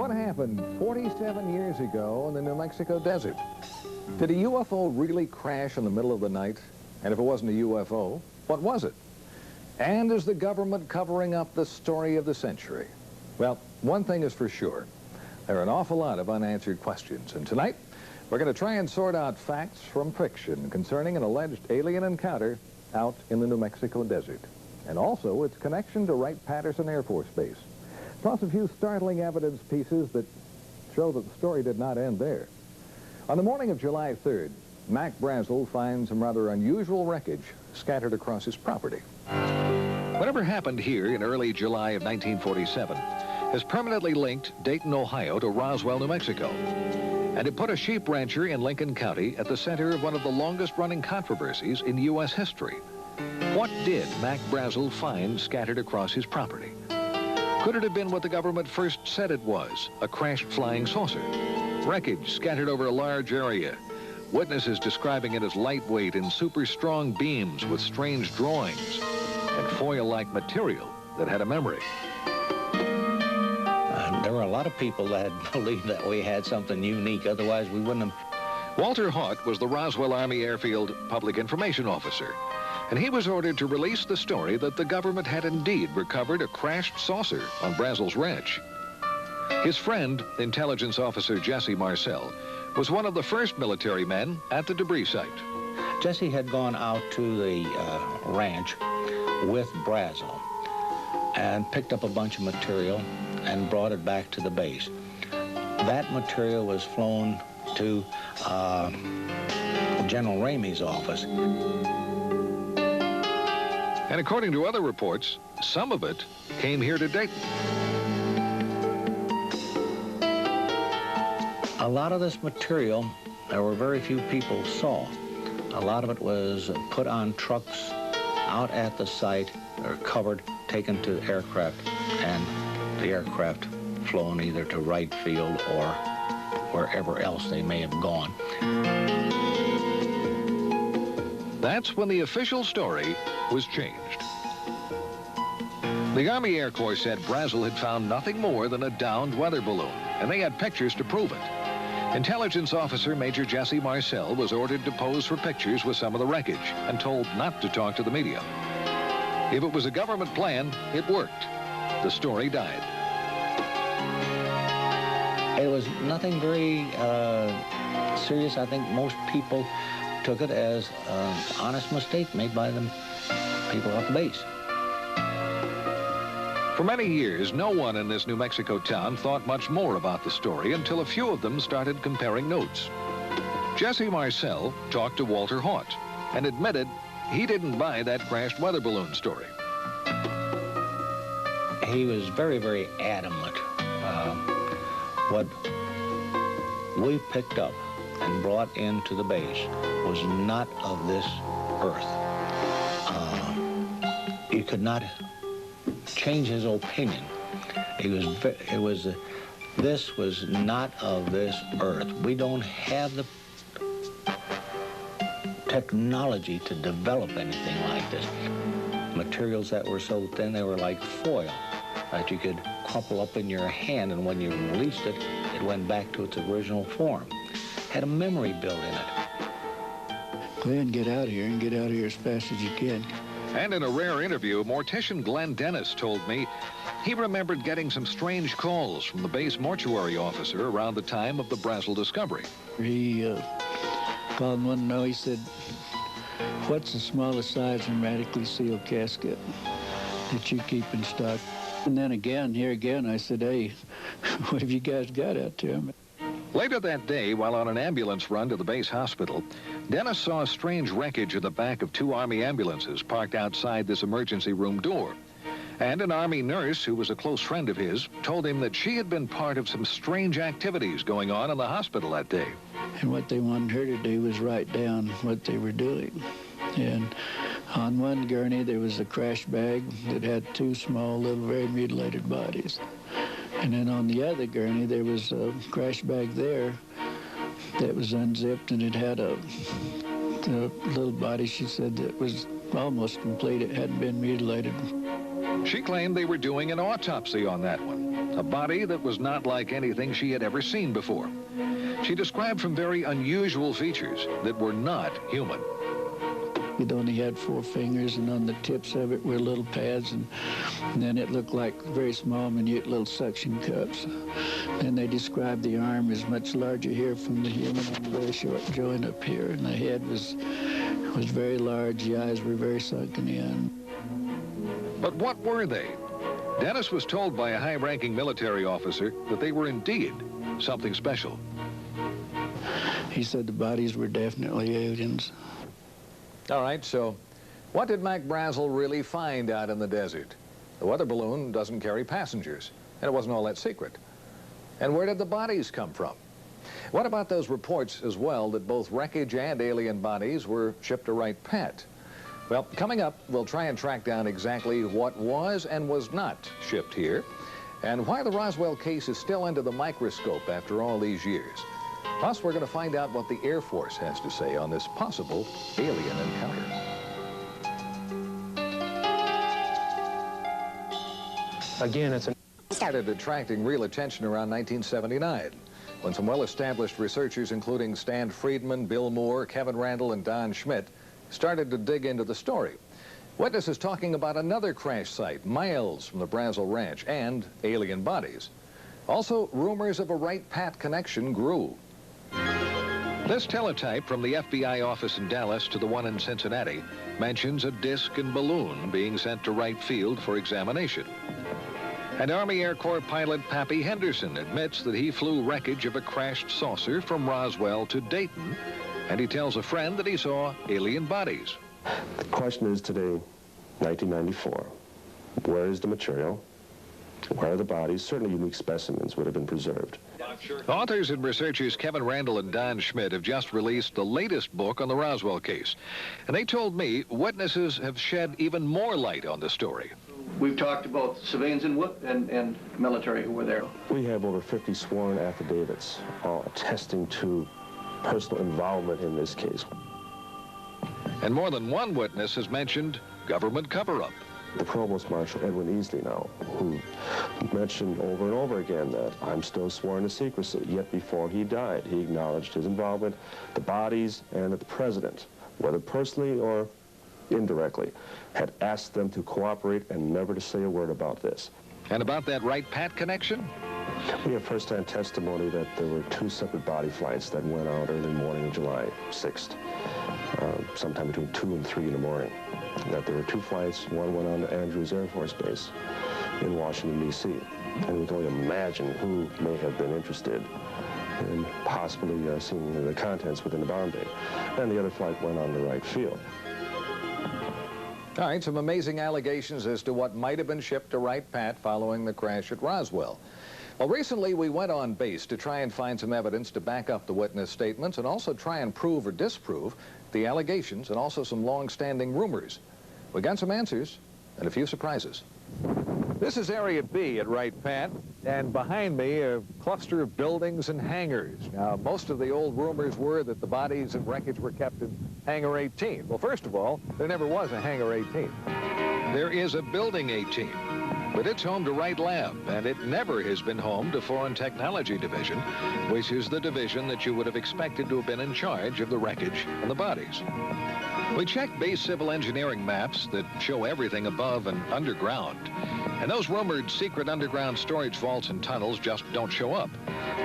What happened 47 years ago in the New Mexico desert? Did a UFO really crash in the middle of the night? And if it wasn't a UFO, what was it? And is the government covering up the story of the century? Well, one thing is for sure. There are an awful lot of unanswered questions. And tonight, we're going to try and sort out facts from fiction concerning an alleged alien encounter out in the New Mexico desert. And also its connection to Wright-Patterson Air Force Base. Plus a few startling evidence pieces that show that the story did not end there. On the morning of July 3rd, Mac Brazel finds some rather unusual wreckage scattered across his property. Whatever happened here in early July of 1947 has permanently linked Dayton, Ohio to Roswell, New Mexico. And it put a sheep rancher in Lincoln County at the center of one of the longest-running controversies in U.S. history. What did Mac Brazel find scattered across his property? Could it have been what the government first said it was, a crashed flying saucer? Wreckage scattered over a large area. Witnesses describing it as lightweight and super strong beams with strange drawings and foil-like material that had a memory. There were a lot of people that believed that we had something unique, otherwise we wouldn't have. Walter Haut was the Roswell Army Airfield Public Information Officer, and he was ordered to release the story that the government had indeed recovered a crashed saucer on Brazel's ranch. His friend, intelligence officer Jesse Marcel, was one of the first military men at the debris site. Jesse had gone out to the ranch with Brazel and picked up a bunch of material and brought it back to the base. That material was flown to General Ramey's office. And according to other reports, some of it came here to Dayton. A lot of this material, there were very few people saw. A lot of it was put on trucks out at the site, or covered, taken to aircraft, and the aircraft flown either to Wright Field or wherever else they may have gone. That's when the official story was changed. The Army Air Corps said Brazel had found nothing more than a downed weather balloon, and they had pictures to prove it. Intelligence officer Major Jesse Marcel was ordered to pose for pictures with some of the wreckage and told not to talk to the media. If it was a government plan, it worked. The story died. It was nothing very serious. I think most people took it as an honest mistake made by the people at the base. For many years, no one in this New Mexico town thought much more about the story until a few of them started comparing notes. Jesse Marcel talked to Walter Haut and admitted he didn't buy that crashed weather balloon story. He was very, very adamant. What we picked up and brought into the base was not of this earth. You could not change his opinion. This was not of this earth. We don't have the technology to develop anything like this. Materials that were so thin, they were like foil that you could crumple up in your hand, and when you released it, it went back to its original form. Had a memory built in it. Go ahead and get out of here, and get out of here as fast as you can. And in a rare interview, mortician Glenn Dennis told me he remembered getting some strange calls from the base mortuary officer around the time of the Brazel discovery. He called one to know, he said, "What's the smallest size hermetically sealed casket that you keep in stock?" And then again, here again, I said, "Hey, what have you guys got out there?" Later that day, while on an ambulance run to the base hospital, Dennis saw strange wreckage in the back of 2 Army ambulances parked outside this emergency room door. And an Army nurse, who was a close friend of his, told him that she had been part of some strange activities going on in the hospital that day. And what they wanted her to do was write down what they were doing. And on one gurney, there was a crash bag that had 2 small, little, very mutilated bodies. And then on the other gurney, there was a crash bag there that was unzipped, and it had a little body, she said, that was almost complete. It hadn't been mutilated. She claimed they were doing an autopsy on that one. a body that was not like anything she had ever seen before. She described some very unusual features that were not human. It only had 4 fingers, and on the tips of it were little pads, and then it looked like very small, minute little suction cups. And they described the arm as much larger here from the human, and a very short joint up here, and the head was very large. The eyes were very sunken in. But what were they? Dennis was told by a high-ranking military officer that they were indeed something special. He said the bodies were definitely aliens. All right, so what did Mac Brazel really find out in the desert? The weather balloon doesn't carry passengers, and it wasn't all that secret. And where did the bodies come from? What about those reports as well that both wreckage and alien bodies were shipped to Wright-Pat? Well, coming up, we'll try and track down exactly what was and was not shipped here, and why the Roswell case is still under the microscope after all these years. Plus, we're going to find out what the Air Force has to say on this possible alien encounter. Again, it's started attracting real attention around 1979, when some well-established researchers, including Stan Friedman, Bill Moore, Kevin Randle, and Don Schmitt, started to dig into the story. Witnesses talking about another crash site miles from the Brazel Ranch and alien bodies. Also, rumors of a Wright-Pat connection grew. This teletype from the FBI office in Dallas to the one in Cincinnati mentions a disc and balloon being sent to Wright Field for examination. And Army Air Corps pilot Pappy Henderson admits that he flew wreckage of a crashed saucer from Roswell to Dayton, and he tells a friend that he saw alien bodies. The question is today, 1994, where is the material? Where are the bodies? Certainly unique specimens would have been preserved. Authors and researchers Kevin Randle and Don Schmitt have just released the latest book on the Roswell case. And they told me witnesses have shed even more light on the story. We've talked to both civilians and military who were there. We have over 50 sworn affidavits all attesting to personal involvement in this case. And more than one witness has mentioned government cover-up. The Provost Marshal Edwin Easley now, who mentioned over and over again that I'm still sworn to secrecy, yet before he died, he acknowledged his involvement, the bodies, and that the President, whether personally or indirectly, had asked them to cooperate and never to say a word about this. And about that Wright-Pat connection? We have first-hand testimony that there were 2 separate body flights that went out early morning of July 6th, sometime between 2 and 3 in the morning. That there were 2 flights, one went on to Andrews Air Force Base in Washington, D.C. And we can only imagine who may have been interested in possibly seeing the contents within the bomb bay. And the other flight went on to Wright Field. All right, some amazing allegations as to what might have been shipped to Wright-Pat following the crash at Roswell. Well, recently we went on base to try and find some evidence to back up the witness statements and also try and prove or disprove the allegations and also some long-standing rumors. We got some answers and a few surprises. This is Area B at Wright-Pat, and behind me a cluster of buildings and hangars. Now, most of the old rumors were that the bodies and wreckage were kept in Hangar 18. Well, first of all, there never was a Hangar 18. There is a Building 18, but it's home to Wright Lab, and it never has been home to Foreign Technology Division, which is the division that you would have expected to have been in charge of the wreckage and the bodies. We checked base civil engineering maps that show everything above and underground, and those rumored secret underground storage vaults and tunnels just don't show up.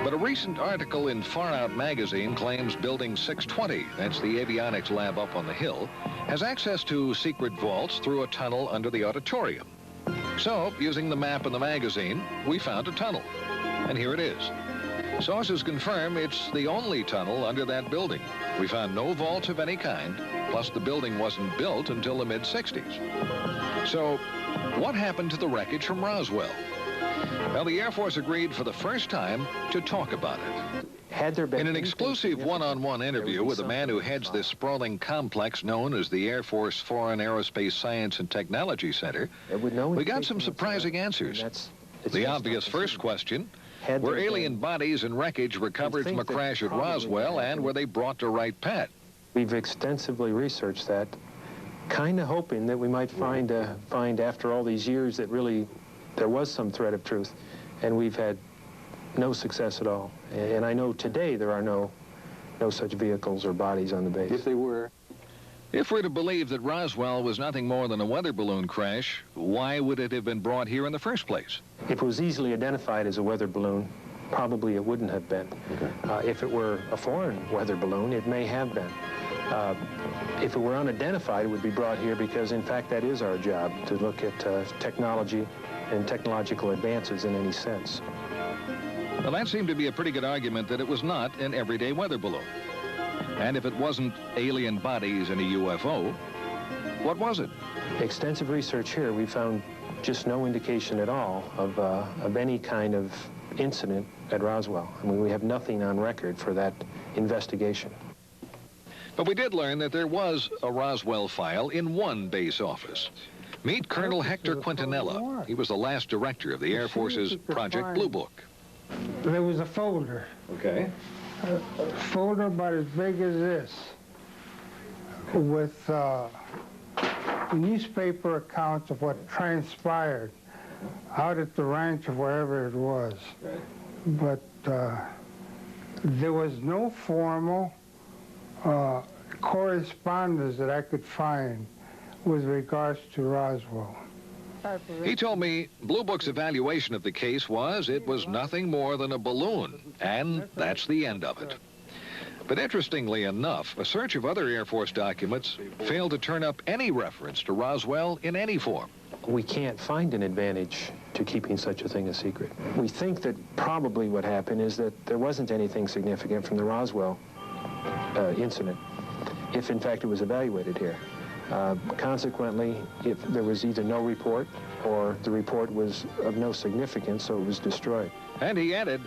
But a recent article in Far Out magazine claims Building 620, that's the avionics lab up on the hill, has access to secret vaults through a tunnel under the auditorium. So, using the map in the magazine, we found a tunnel, and here it is. Sources confirm it's the only tunnel under that building. We found no vaults of any kind, plus the building wasn't built until the mid-60s. So, what happened to the wreckage from Roswell? Well, the Air Force agreed for the first time to talk about it. Had there been in an exclusive one-on-one interview with a man who heads this sprawling complex known as the Air Force Foreign Aerospace Science and Technology Center, we got some surprising answers. The obvious first question, were alien bodies and wreckage recovered from a crash at Roswell, and were they brought to Wright-Pat? We've extensively researched that, kind of hoping that we might find after all these years that really there was some thread of truth. and we've had no success at all. And I know today there are no such vehicles or bodies on the base. If they were. If we're to believe that Roswell was nothing more than a weather balloon crash, why would it have been brought here in the first place? If it was easily identified as a weather balloon, probably it wouldn't have been. Okay. If it were a foreign weather balloon, it may have been. If it were unidentified, it would be brought here because, in fact, that is our job, to look at technology and technological advances in any sense. Well, that seemed to be a pretty good argument that it was not an everyday weather balloon. And if it wasn't alien bodies in a UFO, what was it? Extensive research here, we found just no indication at all of any kind of incident at Roswell. I mean, we have nothing on record for that investigation. But we did learn that there was a Roswell file in one base office. Meet Colonel Hector Quintanilla. He was the last director of the Air Force's Project Blue Book. There was a folder. Okay. A folder about as big as this, with newspaper accounts of what transpired out at the ranch or wherever it was. Right. But there was no formal correspondence that I could find with regards to Roswell. He told me Blue Book's evaluation of the case was it was nothing more than a balloon, and that's the end of it. But interestingly enough, a search of other Air Force documents failed to turn up any reference to Roswell in any form. We can't find an advantage to keeping such a thing a secret. We think that probably what happened is that there wasn't anything significant from the Roswell incident, if in fact it was evaluated here. Consequently, if there was either no report or the report was of no significance, so it was destroyed. And he added,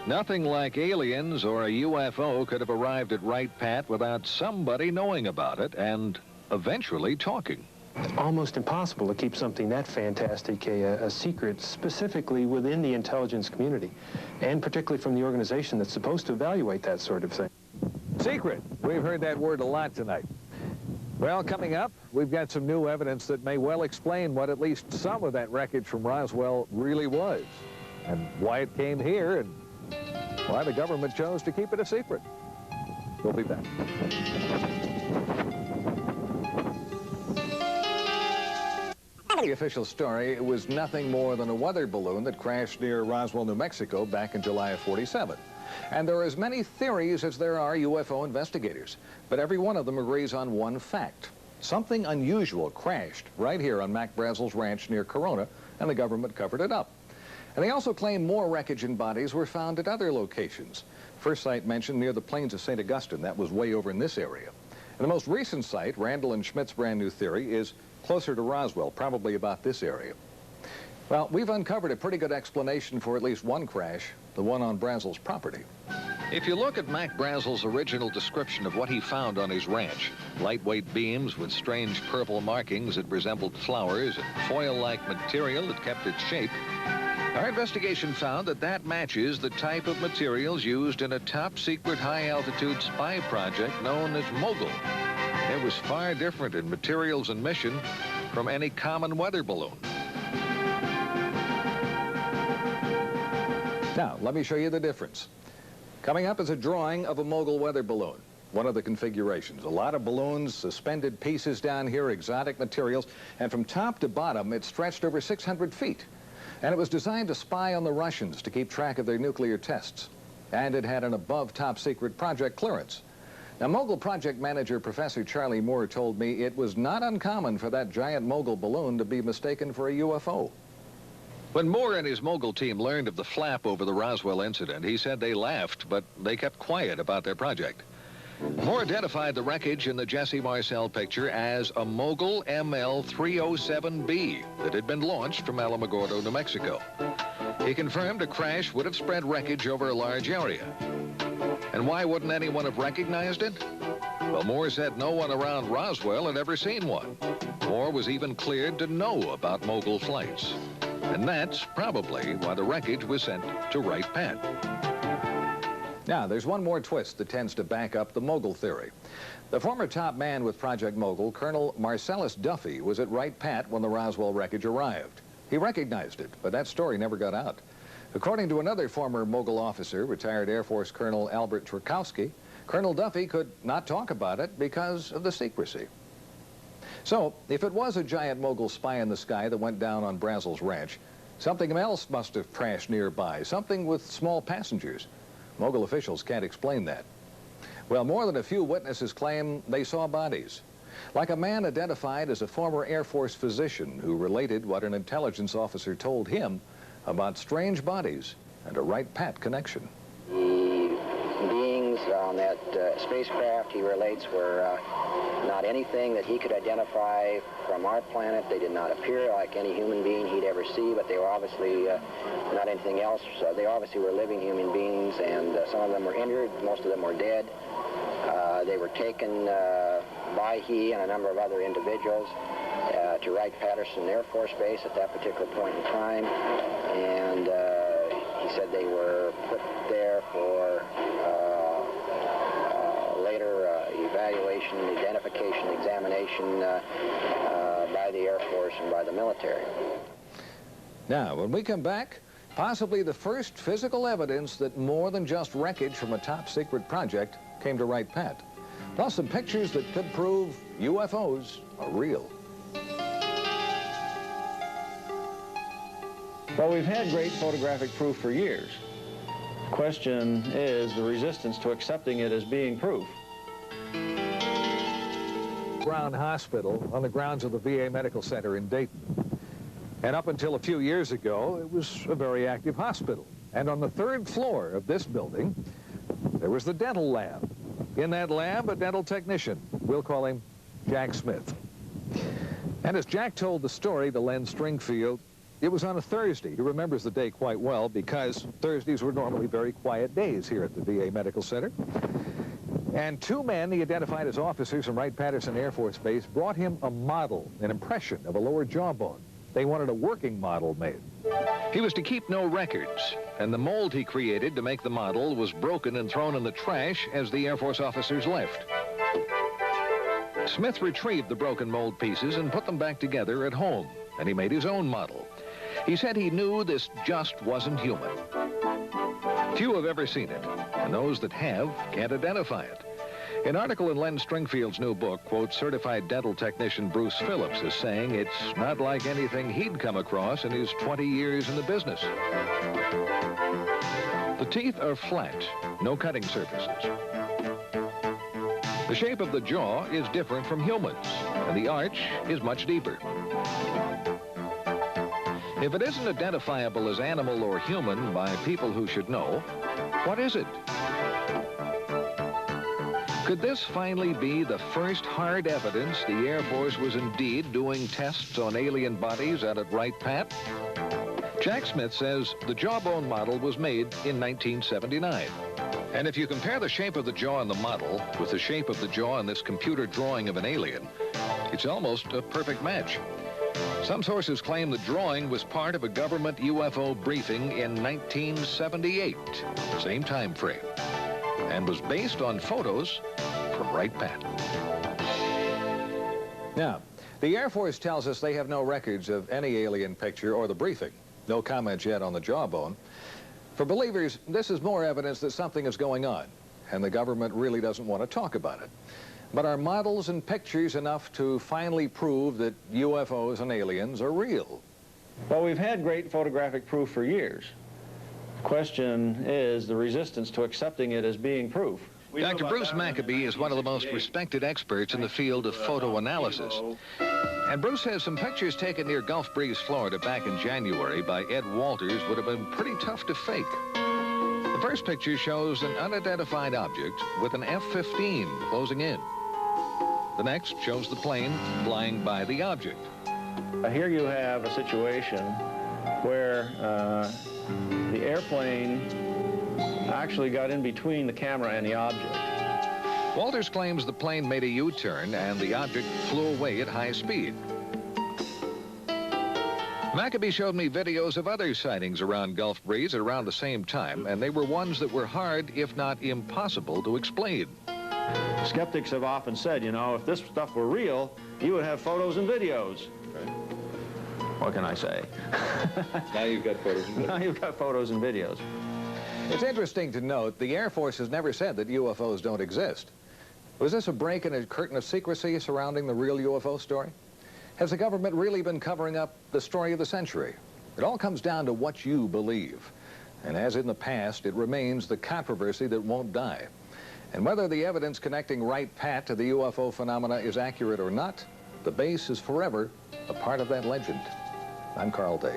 nothing like aliens or a UFO could have arrived at Wright-Pat without somebody knowing about it and eventually talking. Almost impossible to keep something that fantastic a secret, specifically within the intelligence community, and particularly from the organization that's supposed to evaluate that sort of thing. Secret. We've heard that word a lot tonight. Well, coming up, we've got some new evidence that may well explain what at least some of that wreckage from Roswell really was, and why it came here, and why the government chose to keep it a secret. We'll be back. The official story was nothing more than a weather balloon that crashed near Roswell, New Mexico back in July of '47. And there are as many theories as there are UFO investigators, but every one of them agrees on one fact. Something unusual crashed right here on Mac Brazel's ranch near Corona, and the government covered it up. And they also claim more wreckage and bodies were found at other locations. First site mentioned near the plains of St. Augustine, that was way over in this area. And the most recent site, Randle and Schmitt's brand new theory, is closer to Roswell, probably about this area. Well, we've uncovered a pretty good explanation for at least one crash, the one on Brazel's property. If you look at Mac Brazel's original description of what he found on his ranch, lightweight beams with strange purple markings that resembled flowers and foil-like material that kept its shape, our investigation found that that matches the type of materials used in a top-secret high-altitude spy project known as Mogul. It was far different in materials and mission from any common weather balloon. Now, let me show you the difference. Coming up is a drawing of a Mogul weather balloon, one of the configurations. A lot of balloons, suspended pieces down here, exotic materials, and from top to bottom, it stretched over 600 feet. And it was designed to spy on the Russians to keep track of their nuclear tests. And it had an above top-secret project clearance. Now, Mogul project manager Professor Charlie Moore told me it was not uncommon for that giant Mogul balloon to be mistaken for a UFO. When Moore and his Mogul team learned of the flap over the Roswell incident, he said they laughed, but they kept quiet about their project. Moore identified the wreckage in the Jesse Marcel picture as a Mogul ML-307B that had been launched from Alamogordo, New Mexico. He confirmed a crash would have spread wreckage over a large area. And why wouldn't anyone have recognized it? Well, Moore said no one around Roswell had ever seen one. Moore was even cleared to know about Mogul flights. And that's probably why the wreckage was sent to Wright-Pat. Now, there's one more twist that tends to back up the Mogul theory. The former top man with Project Mogul, Colonel Marcellus Duffy, was at Wright-Pat when the Roswell wreckage arrived. He recognized it, but that story never got out. According to another former Mogul officer, retired Air Force Colonel Albert Trukowski, Colonel Duffy could not talk about it because of the secrecy. So, if it was a giant Mogul spy in the sky that went down on Brazel's ranch, something else must have crashed nearby, something with small passengers. Mogul officials can't explain that. Well, more than a few witnesses claim they saw bodies. Like a man identified as a former Air Force physician who related what an intelligence officer told him about strange bodies and a Wright-Pat connection. The beings on that spacecraft, he relates, were not anything that he could identify from our planet. They did not appear like any human being he'd ever see, but they were obviously not anything else. They obviously were living human beings, and some of them were injured, most of them were dead. They were taken by he and a number of other individuals to Wright-Patterson Air Force Base at that particular point in time, and he said they were put there for later evaluation, identification, examination by the Air Force and by the military. Now, when we come back, possibly the first physical evidence that more than just wreckage from a top-secret project came to Wright-Pat. Plus some pictures that could prove UFOs are real. Well, we've had great photographic proof for years. The question is the resistance to accepting it as being proof. Brown Hospital on the grounds of the VA Medical Center in Dayton. And up until a few years ago, it was a very active hospital. And on the 3rd floor of this building, there was the dental lab. In that lab, a dental technician. We'll call him Jack Schmitt. And as Jack told the story to Len Stringfield, it was on a Thursday. He remembers the day quite well because Thursdays were normally very quiet days here at the VA Medical Center. And 2 men he identified as officers from Wright-Patterson Air Force Base brought him a model, an impression of a lower jawbone. They wanted a working model made. He was to keep no records, and the mold he created to make the model was broken and thrown in the trash as the Air Force officers left. Smith retrieved the broken mold pieces and put them back together at home, and he made his own model. He said he knew this just wasn't human. Few have ever seen it, and those that have can't identify it. An article in Len Stringfield's new book quotes certified dental technician Bruce Phillips as saying it's not like anything he'd come across in his 20 years in the business. The teeth are flat, no cutting surfaces. The shape of the jaw is different from humans, and the arch is much deeper. If it isn't identifiable as animal or human by people who should know, what is it? Could this finally be the first hard evidence the Air Force was indeed doing tests on alien bodies out at Wright-Pat? Jack Smith says the jawbone model was made in 1979. And if you compare the shape of the jaw in the model with the shape of the jaw in this computer drawing of an alien, it's almost a perfect match. Some sources claim the drawing was part of a government UFO briefing in 1978, same time frame, and was based on photos from Wright-Pat. Now, the Air Force tells us they have no records of any alien picture or the briefing. No comments yet on the jawbone. For believers, this is more evidence that something is going on, and the government really doesn't want to talk about it. But are models and pictures enough to finally prove that UFOs and aliens are real? Well, we've had great photographic proof for years. The question is the resistance to accepting it as being proof. Dr. Bruce Maccabee is one of the most respected experts in the field of photoanalysis. And Bruce says some pictures taken near Gulf Breeze, Florida back in January by Ed Walters would have been pretty tough to fake. The first picture shows an unidentified object with an F-15 closing in. The next shows the plane flying by the object. Here you have a situation where the airplane actually got in between the camera and the object. Walters claims the plane made a U-turn and the object flew away at high speed. Maccabee showed me videos of other sightings around Gulf Breeze at around the same time, and they were ones that were hard, if not impossible, to explain. Skeptics have often said, you know, if this stuff were real, you would have photos and videos. What can I say? Now you've got photos and videos. Now you've got photos and videos. It's interesting to note the Air Force has never said that UFOs don't exist. Was this a break in a curtain of secrecy surrounding the real UFO story? Has the government really been covering up the story of the century? It all comes down to what you believe. And as in the past, it remains the controversy that won't die. And whether the evidence connecting Wright-Pat to the UFO phenomena is accurate or not, the base is forever a part of that legend. I'm Carl Day.